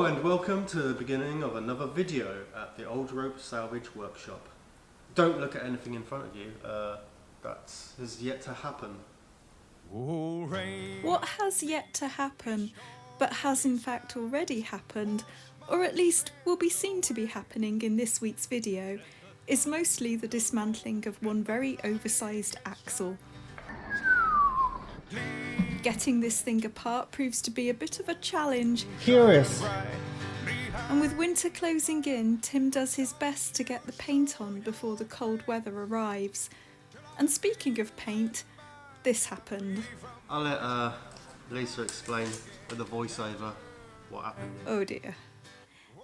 Hello and welcome to the beginning of another video at the Old Rope Salvage Workshop. Don't look at anything in front of you, that has yet to happen. What has yet to happen, but has in fact already happened, or at least will be seen to be happening in this week's video, is mostly the dismantling of one very oversized axle. Getting this thing apart proves to be a bit of a challenge. Curious. And with winter closing in, Tim does his best to get the paint on before the cold weather arrives. And speaking of paint, this happened. I'll let Lisa explain with the voiceover what happened. Oh dear.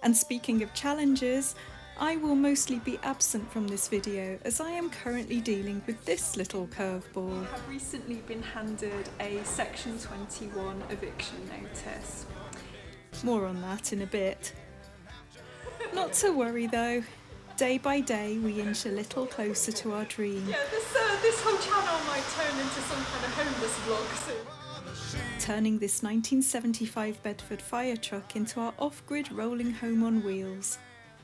And speaking of challenges, I will mostly be absent from this video as I am currently dealing with this little curveball. I have recently been handed a Section 21 eviction notice. More on that in a bit. Not to worry though, day by day we inch a little closer to our dream. Yeah, this whole channel might turn into some kind of homeless vlog soon. Turning this 1975 Bedford Firetruck into our off-grid rolling home on wheels.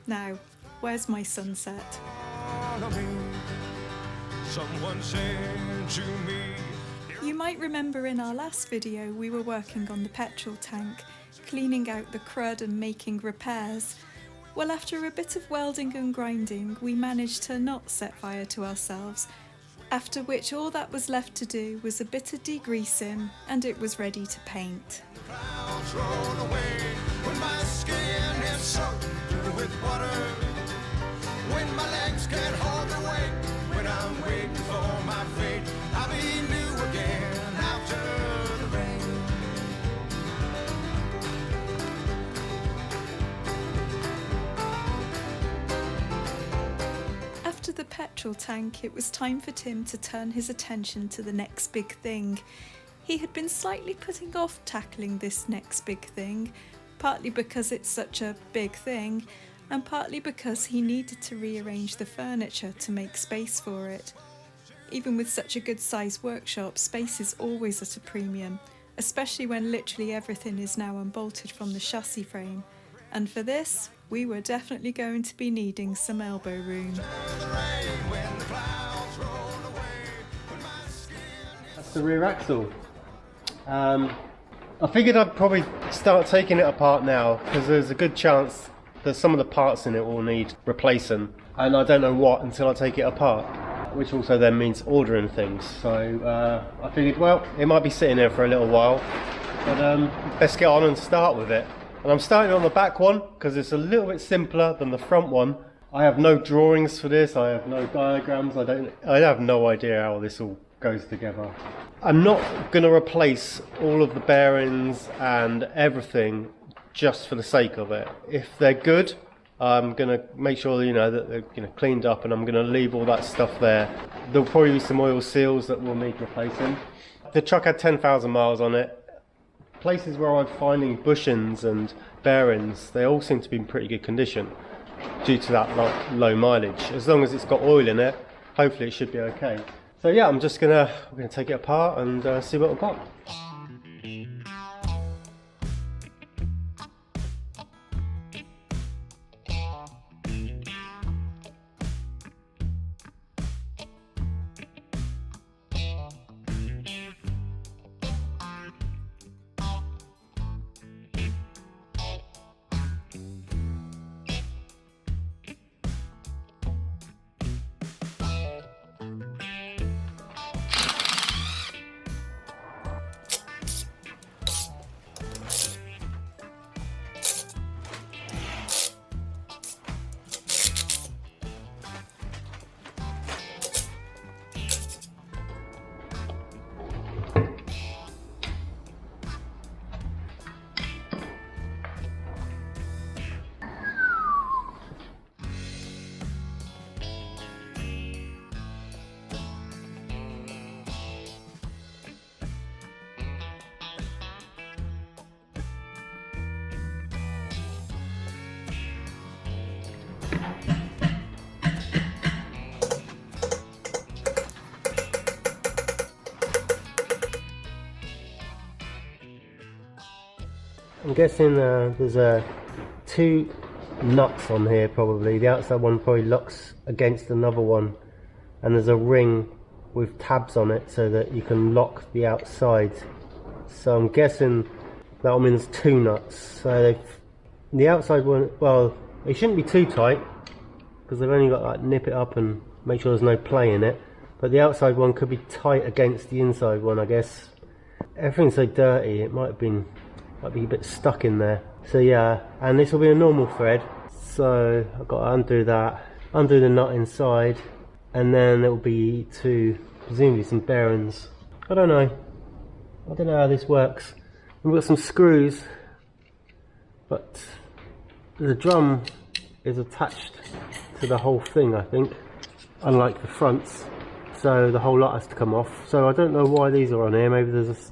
Now, where's my sunset? You might remember in our last video we were working on the petrol tank, cleaning out the crud and making repairs. Well, after a bit of welding and grinding, we managed to not set fire to ourselves, after which all that was left to do was a bit of degreasing and it was ready to paint. When my legs can't hold the weight, when I'm waiting for my fate, I'll be new again after the rain. After the petrol tank, it was time for Tim to turn his attention to the next big thing. He had been slightly putting off tackling this next big thing, partly because it's such a big thing, and partly because he needed to rearrange the furniture to make space for it. Even with such a good sized workshop, space is always at a premium, especially when literally everything is now unbolted from the chassis frame. And for this, we were definitely going to be needing some elbow room. That's the rear axle. I figured I'd probably start taking it apart now because there's a good chance that some of the parts in it will need replacing, and I don't know what until I take it apart, which also then means ordering things. So I figured, well, it might be sitting there for a little while, but let's get on and start with it. And I'm starting on the back one because it's a little bit simpler than the front one. I have no drawings for this, I have no diagrams, I have no idea how this all goes together. I'm not going to replace all of the bearings and everything just for the sake of it. If they're good, I'm going to make sure that they're cleaned up, and I'm going to leave all that stuff there. There'll probably be some oil seals that will need replacing. The truck had 10,000 miles on it. Places where I'm finding bushings and bearings, they all seem to be in pretty good condition due to that low mileage. As long as it's got oil in it, hopefully it should be okay. So yeah, I'm gonna take it apart and see what we've got. I'm guessing there's two nuts on here probably. The outside one probably locks against another one, and there's a ring with tabs on it so that you can lock the outside. So I'm guessing that means two nuts. So the outside one, well, they shouldn't be too tight because they've only got to like nip it up and make sure there's no play in it. But the outside one could be tight against the inside one, I guess. Everything's so dirty, it might be a bit stuck in there. So yeah, and this will be a normal thread. So I've got to undo that, undo the nut inside, and then it will be presumably some bearings. I don't know how this works. We've got some screws, but the drum is attached to the whole thing, I think, unlike the fronts. So the whole lot has to come off. So I don't know why these are on here. Maybe there's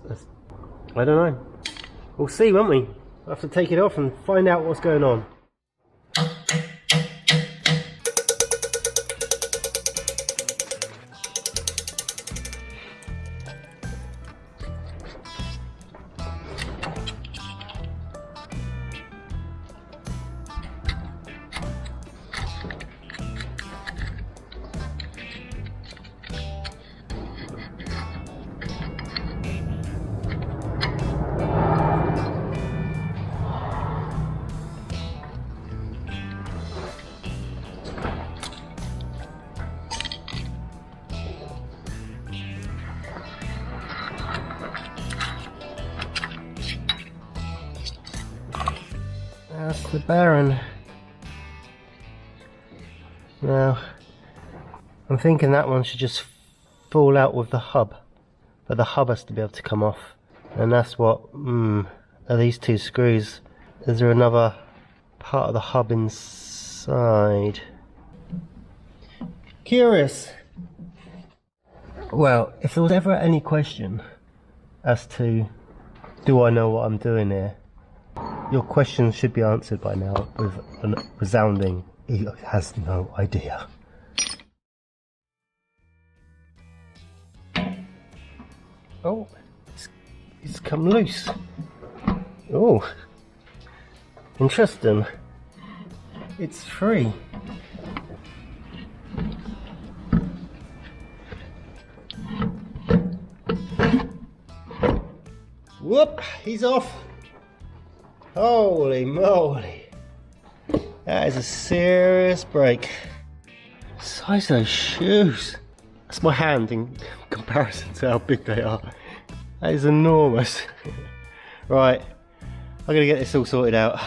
I don't know. We'll see, won't we? We'll have to take it off and find out what's going on. That's the bearing. Now, I'm thinking that one should just fall out with the hub, but the hub has to be able to come off, and that's what, are these two screws. Is there another part of the hub inside? Curious. Well, if there was ever any question as to, do I know what I'm doing here? Your question should be answered by now with a resounding, he has no idea. Oh, it's come loose. Oh, interesting. It's free. Whoop, he's off. Holy moly, that is a serious break. Size of those shoes. That's my hand in comparison to how big they are. That is enormous. Right, I'm gonna get this all sorted out.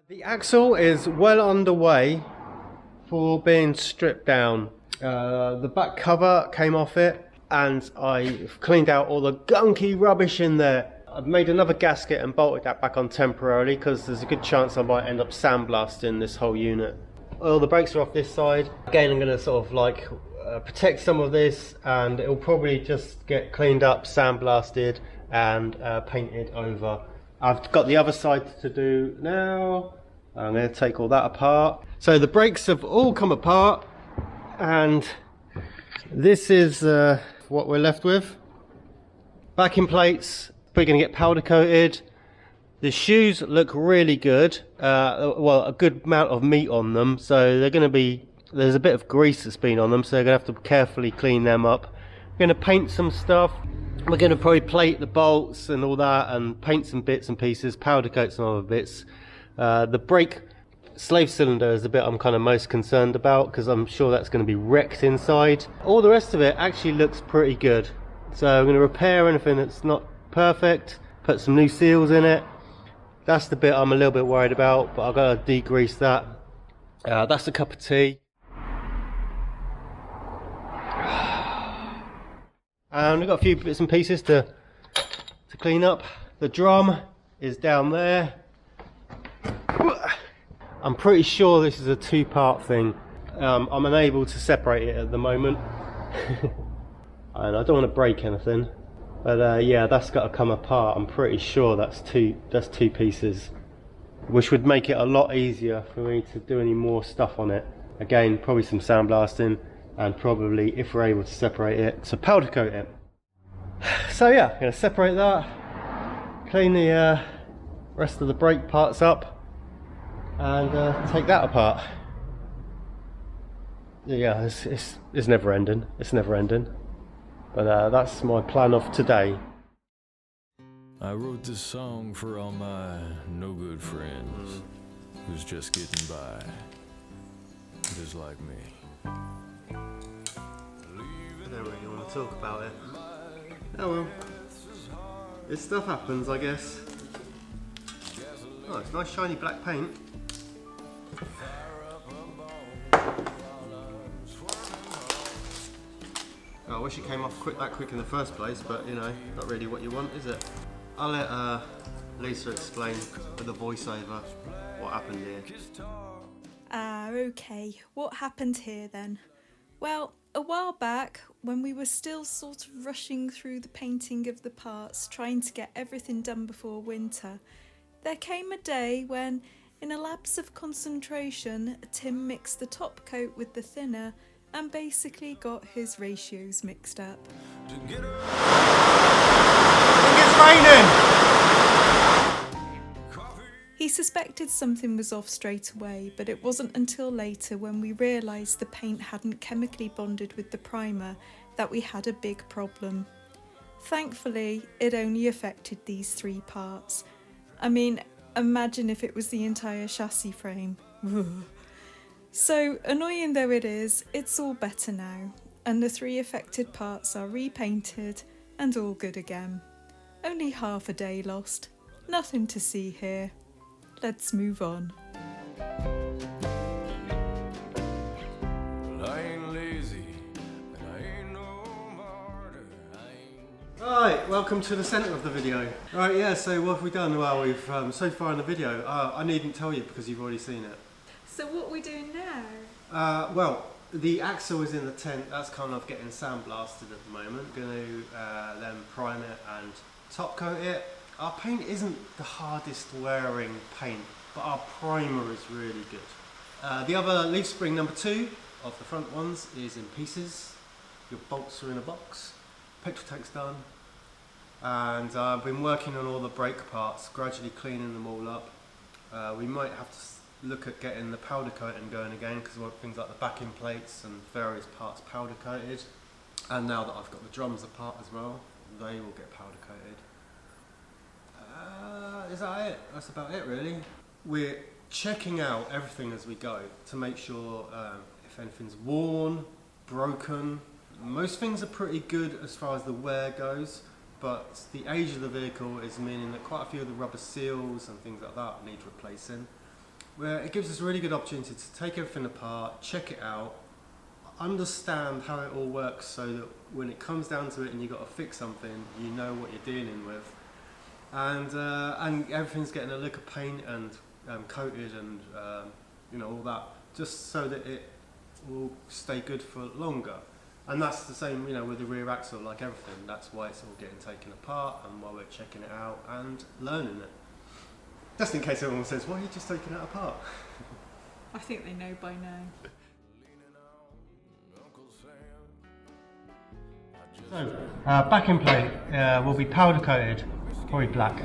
The axle is well underway for being stripped down. The back cover came off it and I've cleaned out all the gunky rubbish in there. I've made another gasket and bolted that back on temporarily because there's a good chance I might end up sandblasting this whole unit. All the brakes are off this side. Again, I'm going to sort of like protect some of this, and it'll probably just get cleaned up, sandblasted and painted over. I've got the other side to do now. I'm going to take all that apart. So the brakes have all come apart, and this is what we're left with. Backing plates, we're going to get powder coated. The shoes look really good. Well, a good amount of meat on them, so they're going to be, there's a bit of grease that's been on them, so they're going to have to carefully clean them up. We're going to paint some stuff. We're going to probably plate the bolts and all that, and paint some bits and pieces, powder coat some other bits. The brake slave cylinder is the bit I'm kind of most concerned about, because I'm sure that's going to be wrecked inside. All the rest of it actually looks pretty good. So I'm going to repair anything that's not perfect, put some new seals in it. That's the bit I'm a little bit worried about, but I've got to degrease that. That's a cup of tea. And we've got a few bits and pieces to clean up. The drum is down there. I'm pretty sure this is a two-part thing. I'm unable to separate it at the moment. And I don't want to break anything. But yeah, that's got to come apart. I'm pretty sure that's two pieces, which would make it a lot easier for me to do any more stuff on it. Again, probably some sandblasting, and probably, if we're able to separate it, to powder coat it. So yeah, I'm going to separate that, clean the rest of the brake parts up, and take that apart. Yeah, it's never ending. It's never ending. But that's my plan of today. I wrote this song for all my no good friends who's just getting by, just like me. I don't really want to talk about it. Oh well. This stuff happens, I guess. Oh, it's nice shiny black paint. Oh, I wish it came off that quick in the first place, but you know, not really what you want, is it? I'll let Lisa explain with a voiceover what happened here. Okay, what happened here then? Well, a while back, when we were still sort of rushing through the painting of the parts, trying to get everything done before winter, there came a day when, in a lapse of concentration, Tim mixed the top coat with the thinner and basically got his ratios mixed up. I think it's raining! He suspected something was off straight away, but it wasn't until later, when we realised the paint hadn't chemically bonded with the primer, that we had a big problem. Thankfully, it only affected these 3 parts. I mean, imagine if it was the entire chassis frame. So, annoying though it is, it's all better now, and the 3 affected parts are repainted and all good again. Only half a day lost. Nothing to see here. Let's move on. I ain't lazy, and I ain't no martyr. Right, welcome to the centre of the video. Right, yeah, so what have we done? Well, we've, so far in the video, I needn't tell you because you've already seen it. So what are we doing now? Well, the axle is in the tent, that's kind of getting sandblasted at the moment. Going to then prime it and top coat it. Our paint isn't the hardest wearing paint, but our primer is really good. The other leaf spring number 2 of the front ones is in pieces. Your bolts are in a box. Petrol tank's done. And I've been working on all the brake parts, gradually cleaning them all up. We might have to look at getting the powder coating going again, because we want things like the backing plates and various parts powder coated. And now that I've got the drums apart as well, they will get powder coated. Is that it? That's about it really. We're checking out everything as we go to make sure if anything's worn, broken. Most things are pretty good as far as the wear goes, but the age of the vehicle is meaning that quite a few of the rubber seals and things like that need replacing. Where it gives us a really good opportunity to take everything apart, check it out, understand how it all works, so that when it comes down to it and you've got to fix something, you know what you're dealing with. And everything's getting a lick of paint and coated and you know, all that, just so that it will stay good for longer. And that's the same, you know, with the rear axle, like everything. That's why it's all getting taken apart and why we're checking it out and learning it. Just in case everyone says, why are you just taking it apart? I think they know by now. So, backing plate will be powder coated, probably black.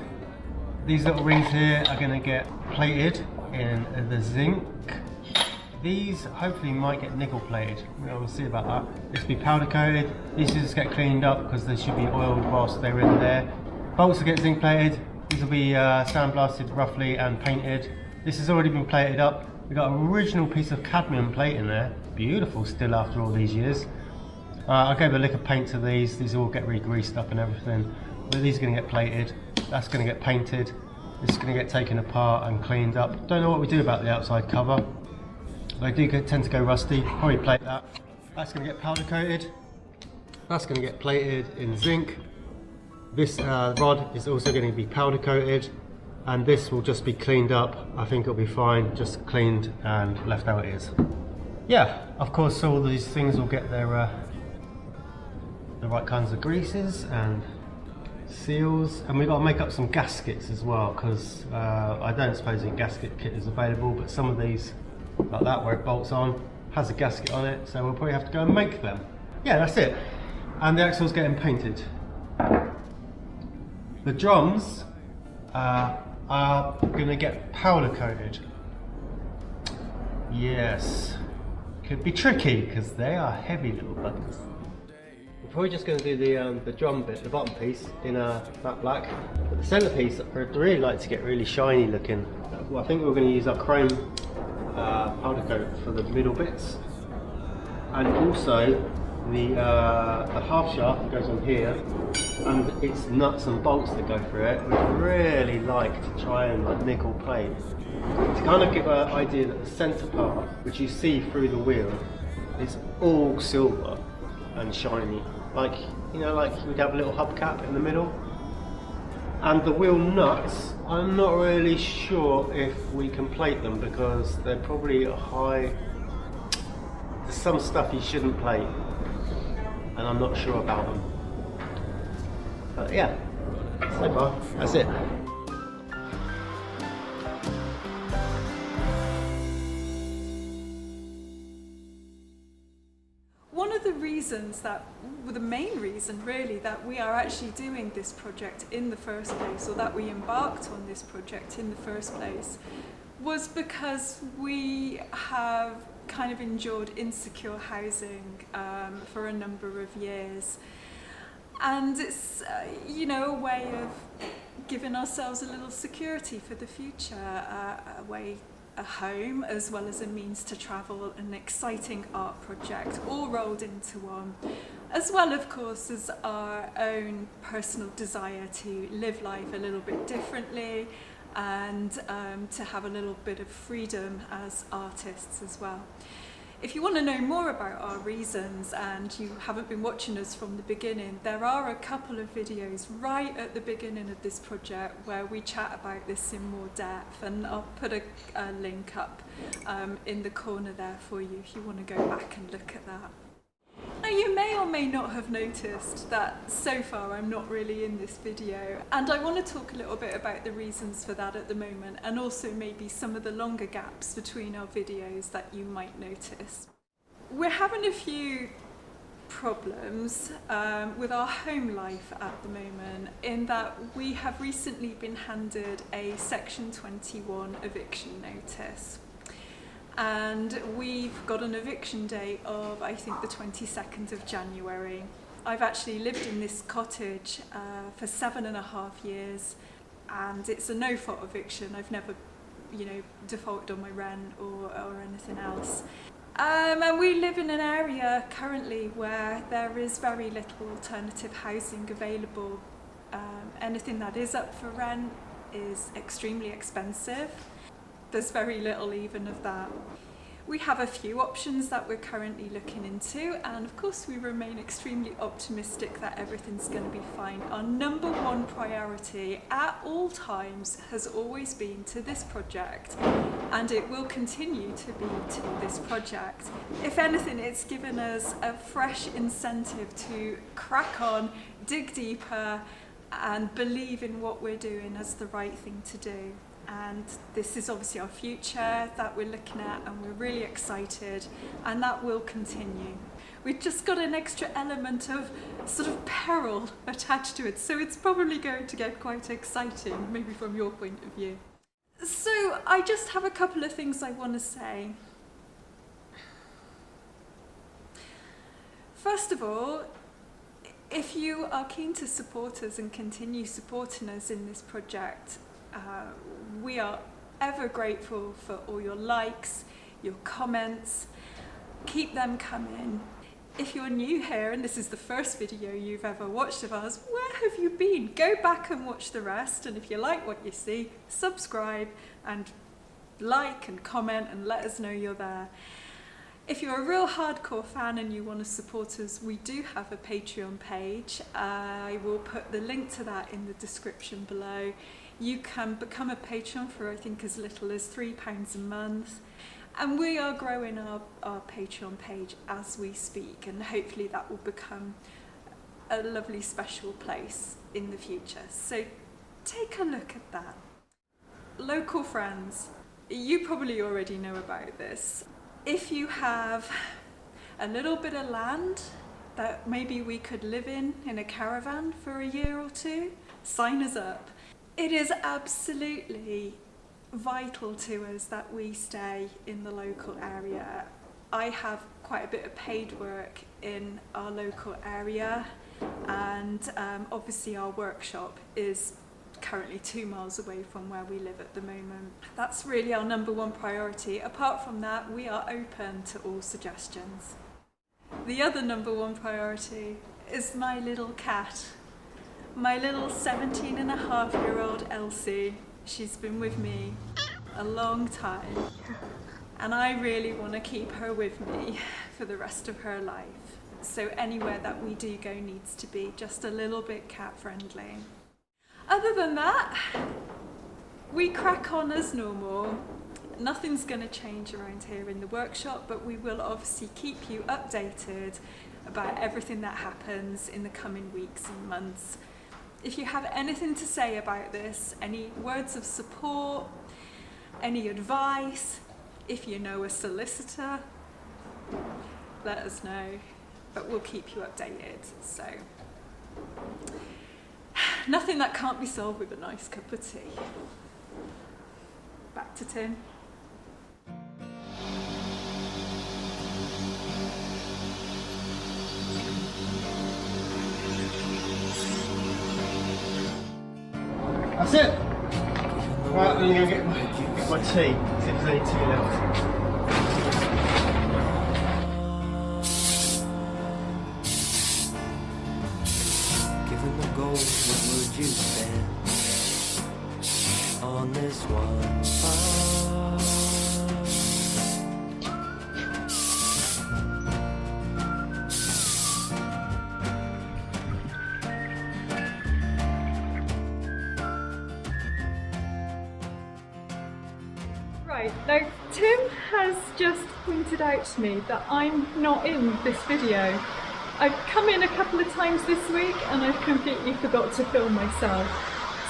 These little rings here are going to get plated in the zinc. These hopefully might get nickel plated. We'll see about that. This will be powder coated. These just get cleaned up because they should be oiled whilst they're in there. Bolts will get zinc plated. These will be sandblasted roughly and painted. This has already been plated up. We've got an original piece of cadmium plate in there. Beautiful still after all these years. I gave a lick of paint to these. These all get re-greased up and everything. But these are going to get plated. That's going to get painted. This is going to get taken apart and cleaned up. Don't know what we do about the outside cover. They do tend to go rusty. Probably plate that. That's going to get powder coated. That's going to get plated in zinc. This rod is also going to be powder coated, and this will just be cleaned up. I think it'll be fine, just cleaned and left how it is. Yeah, of course all these things will get their the right kinds of greases and seals, and we've got to make up some gaskets as well, because I don't suppose a gasket kit is available, but some of these, like that where it bolts on, has a gasket on it, so we'll probably have to go and make them. Yeah, that's it. And the axle's getting painted. The drums are going to get powder coated. Yes. Could be tricky because they are heavy little buggers. We're probably just going to do the drum bit, the bottom piece, in matte black. But the centrepiece, I'd really like to get really shiny looking. Well, I think we're going to use our chrome powder coat for the middle bits. And also the half shaft that goes on here, and its nuts and bolts that go through it, we'd really like to try and like nickel plate, to kind of give an idea that the centre part, which you see through the wheel, is all silver and shiny. Like, you know, like we'd have a little hubcap in the middle. And the wheel nuts, I'm not really sure if we can plate them, because they're probably high. There's some stuff you shouldn't plate, and I'm not sure about them. But yeah, so far, that's it. One of the reasons that, well, the main reason really, that we are actually doing this project in the first place, or that we embarked on this project in the first place, was because we have kind of endured insecure housing for a number of years. And it's, you know, a way of giving ourselves a little security for the future, a home as well as a means to travel, an exciting art project, all rolled into one, as well, of course, as our own personal desire to live life a little bit differently, and to have a little bit of freedom as artists as well. If you want to know more about our reasons and you haven't been watching us from the beginning, there are a couple of videos right at the beginning of this project where we chat about this in more depth, and I'll put a link up in the corner there for you if you want to go back and look at that. Now, you may or may not have noticed that so far I'm not really in this video, and I want to talk a little bit about the reasons for that at the moment, and also maybe some of the longer gaps between our videos that you might notice. We're having a few problems with our home life at the moment, in that we have recently been handed a Section 21 eviction notice. And we've got an eviction date of, I think, the 22nd of January. I've actually lived in this cottage for 7.5 years, and it's a no-fault eviction. I've never, you know, defaulted on my rent or anything else. And we live in an area currently where there is very little alternative housing available. Anything that is up for rent is extremely expensive. There's very little even of that. We have a few options that we're currently looking into, and of course we remain extremely optimistic that everything's going to be fine. Our number one priority at all times has always been to this project, and it will continue to be to this project. If anything, it's given us a fresh incentive to crack on, dig deeper, and believe in what we're doing as the right thing to do. And this is obviously our future that we're looking at, and we're really excited, and that will continue. We've just got an extra element of sort of peril attached to it, so it's probably going to get quite exciting, maybe from your point of view. So I just have a couple of things I want to say. First of all, if you are keen to support us and continue supporting us in this project, we are ever grateful for all your likes, your comments. Keep them coming. If you're new here and this is the first video you've ever watched of ours, where have you been? Go back and watch the rest, and if you like what you see, subscribe and like and comment and let us know you're there. If you're a real hardcore fan and you want to support us, we do have a Patreon page. I will put the link to that in the description below. You can become a patron for I think as little as £3 a month. And we are growing our Patreon page as we speak, and hopefully that will become a lovely special place in the future. So take a look at that. Local friends, you probably already know about this. If you have a little bit of land that maybe we could live in a caravan for a year or two, sign us up. It is absolutely vital to us that we stay in the local area. I have quite a bit of paid work in our local area, and obviously our workshop is currently 2 miles away from where we live at the moment. That's really our number one priority. Apart from that, we are open to all suggestions. The other number one priority is my little cat, my little 17-and-a-half-year-old Elsie. She's been with me a long time, and I really want to keep her with me for the rest of her life. So anywhere that we do go needs to be just a little bit cat friendly. Other than that, we crack on as normal. Nothing's going to change around here in the workshop, but we will obviously keep you updated about everything that happens in the coming weeks and months. If you have anything to say about this, any words of support, any advice, if you know a solicitor, let us know, but we'll keep you updated. So, nothing that can't be solved with a nice cup of tea. Back to Tim. That's it! Right, I'm going to get my tea, see if there's any tea left. Given the gold, what would you spend on this one part? Right, now Tim has just pointed out to me that I'm not in this video. I've come in a couple of times this week and I've completely forgot to film myself.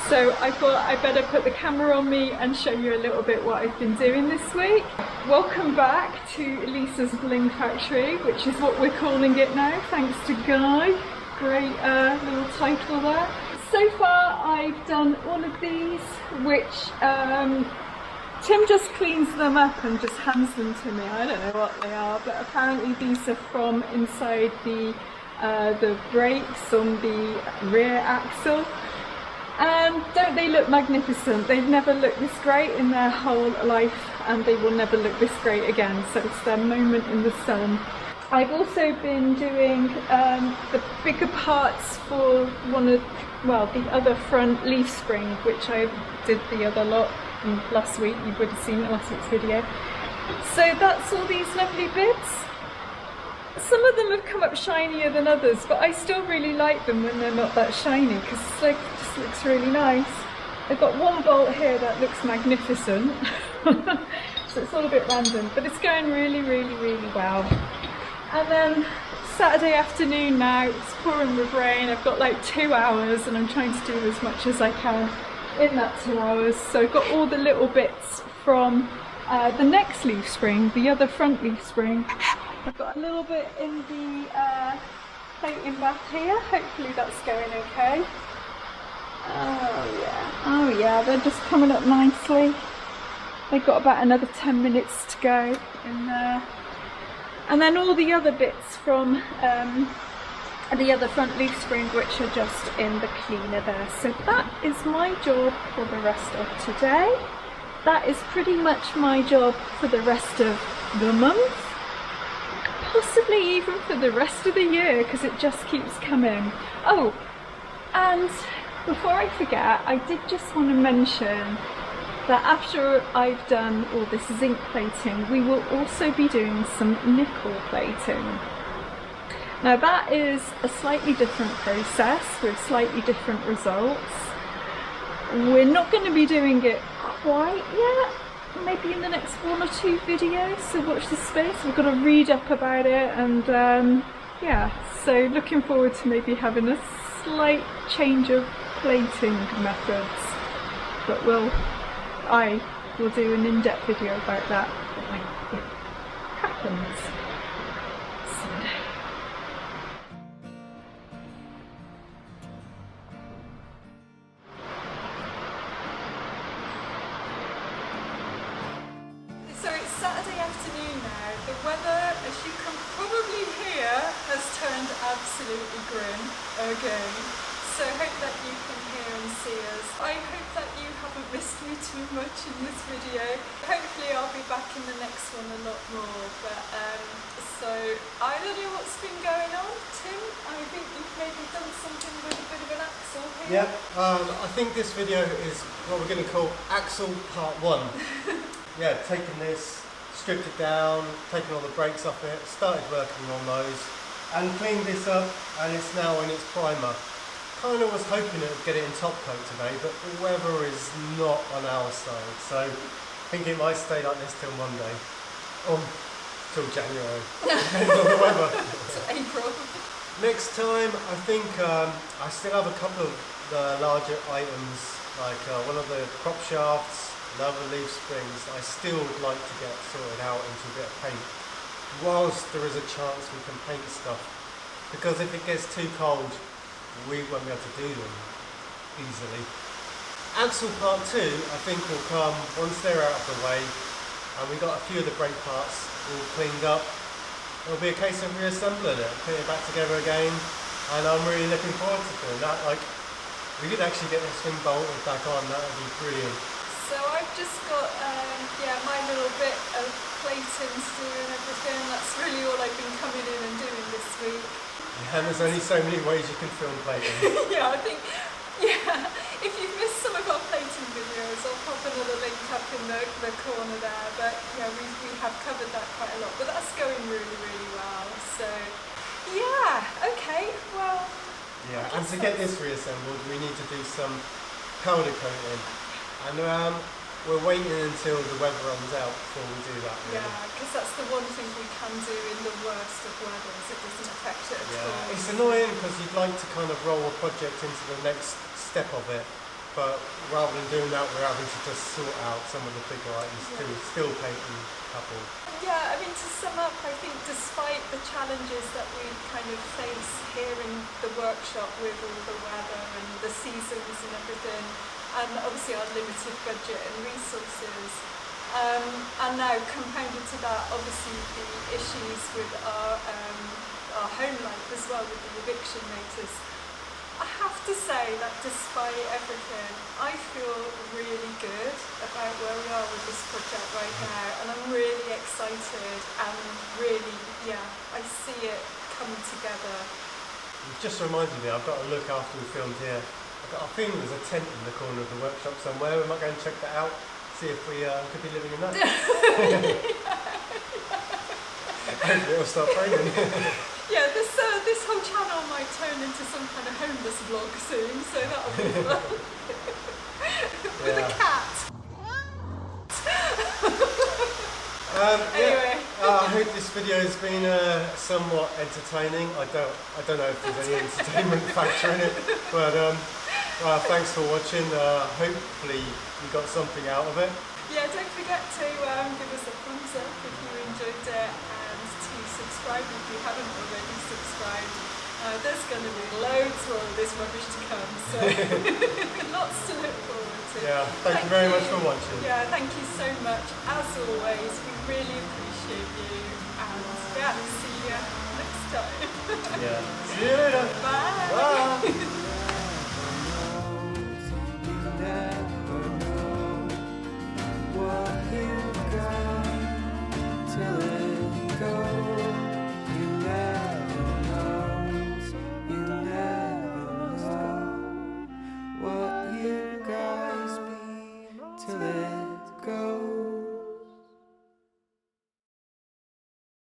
So I thought I'd better put the camera on me and show you a little bit what I've been doing this week. Welcome back to Lisa's Bling Factory, which is what we're calling it now, thanks to Guy. Great little title there. So far I've done all of these, which Tim just cleans them up and just hands them to me. I don't know what they are, but apparently these are from inside the brakes on the rear axle. And don't they look magnificent? They've never looked this great in their whole life, and they will never look this great again. So it's their moment in the sun. I've also been doing the bigger parts for the other front leaf spring, which I did the other lot last week. You would have seen it last week's video. So that's all these lovely bits. Some of them have come up shinier than others, but I still really like them when they're not that shiny, because it's like, it just looks really nice. I've got one bolt here that looks magnificent, so it's all a bit random, but it's going really, really, really well. And then Saturday afternoon now, it's pouring with rain. I've got like 2 hours and I'm trying to do as much as I can in that 2 hours. So I've got all the little bits from the next leaf spring, the other front leaf spring. I've got a little bit in the plating back here. Hopefully that's going okay. Oh yeah, they're just coming up nicely. They've got about another 10 minutes to go in there. And then all the other bits from the other front leaf spring, which are just in the cleaner there. So that is my job for the rest of today. That is pretty much my job for the rest of the month. Possibly even for the rest of the year, because it just keeps coming. Oh, and before I forget, I did just want to mention that after I've done all this zinc plating, we will also be doing some nickel plating. Now that is a slightly different process with slightly different results. We're not going to be doing it quite yet, maybe in the next 1 or 2 videos, so watch this space. We've got to read up about it, and yeah, so looking forward to maybe having a slight change of plating methods, but I will do an in-depth video about that when it happens someday. So it's Saturday afternoon now. The weather, as you can probably hear, has turned absolutely grim again. So I hope that you can hear and see us. I hope that you haven't missed me too much in this video. Hopefully I'll be back in the next one a lot more. But so I don't know what's been going on. Tim, I think you've maybe done something with a bit of an axle here. Yep, I think this video is what we're going to call Axle Part 1. Yeah, taking this, stripped it down, taken all the brakes off it, started working on those, and cleaned this up, and it's now in its primer. Kind of was hoping it would get it in top coat today, but the weather is not on our side, so I think it might stay like this till Monday. Till January, depends on the weather. Till April. Next time, I think I still have a couple of the larger items, like one of the prop shafts, another leaf springs. I still would like to get sorted out into a bit of paint, whilst there is a chance we can paint stuff. Because if it gets too cold, we won't be able to do them easily. Axle Part 2, I think, will come once they're out of the way, and we got a few of the brake parts all cleaned up. It'll be a case of reassembling it, putting it back together again, and I'm really looking forward to doing that. Like, we could actually get the swing bolted back on, that would be brilliant. So I've just got my little bit of plating to do and everything. That's really all I've been coming in and doing this week. And there's only so many ways you can film plating. Yeah, I think, if you've missed some of our plating videos, I'll pop another link up in the corner there. But yeah, we have covered that quite a lot. But that's going really, really well. So yeah, okay, well. Yeah, and to get this reassembled, we need to do some powder coating. And we're waiting until the weather runs out before we do that. Really. Yeah, because that's the one thing we can do in the worst of weather, is it doesn't affect it at all. It's annoying because you'd like to kind of roll a project into the next step of it, but rather than doing that, we're having to just sort out some of the bigger items, still painting a couple. Yeah, I mean, to sum up, I think despite the challenges that we kind of face here in the workshop with all the weather and the seasons and everything, and obviously our limited budget and resources, and now compounded to that, obviously the issues with our home life as well, with the eviction notice. I have to say that despite everything, I feel really good about where we are with this project right now, and I'm really excited, and really, I see it coming together. It just reminded me, I've got to look after we filmed here. I've got a feeling there's a tent in the corner of the workshop somewhere. We might go and check that out, see if we could be living in that. Hopefully it'll start raining. Yeah, this whole channel might turn into some kind of homeless vlog soon, so that'll be fun. With a cat. Anyway. I hope this video has been somewhat entertaining. I don't know if there's any entertainment factor in it, but thanks for watching. Hopefully you got something out of it. Yeah, don't forget to give us a thumbs up if you enjoyed it, and to subscribe if you haven't already subscribed. There's going to be loads more of this rubbish to come, so lots to look forward to. Yeah, thank you very much for watching. Yeah, thank you so much. As always, we really appreciate you, and see you next time. Yeah, see you later. Bye.